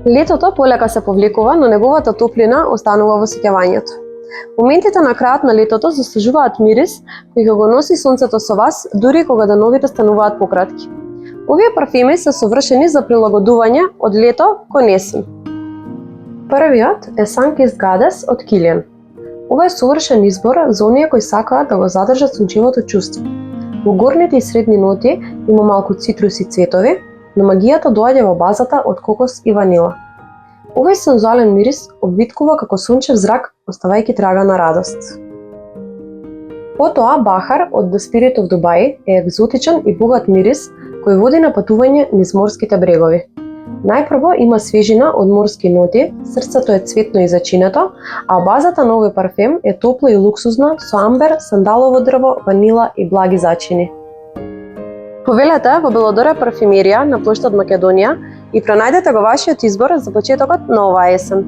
Летото полека се повлекува, но неговата топлина останува во сеќавањето. Моментите на крајот на летото заслужуваат мирис кој ќе го носи сонцето со вас, дури кога деновите стануваат пократки. Овие парфеми се совршени за прилагодување од лето кон есен. Првиот е Sun-Kissed Goddess од Kilian. Ова е совршен избор за оние кои сакаат да го задржат сончевото чувство. Во горните и средни ноти има малку цитруси и цветови, но магијата доаѓа во базата од кокос и ванила. Овој сензуален мирис обвиткува како сончев зрак, оставајќи трага на радост. Потоа Бахар од The Spirit of Dubai е екзотичен и богат мирис кој води на патување низ морските брегови. Најпрво има свежина од морски ноти, срцето е цветно и зачинато, а базата на овој парфем е топла и луксузна со амбер, сандалово дрво, ванила и благи зачини. Повелете во Белодора парфемерија на плоштад Македонија и пронајдете го вашиот избор за почетокот на оваа есен.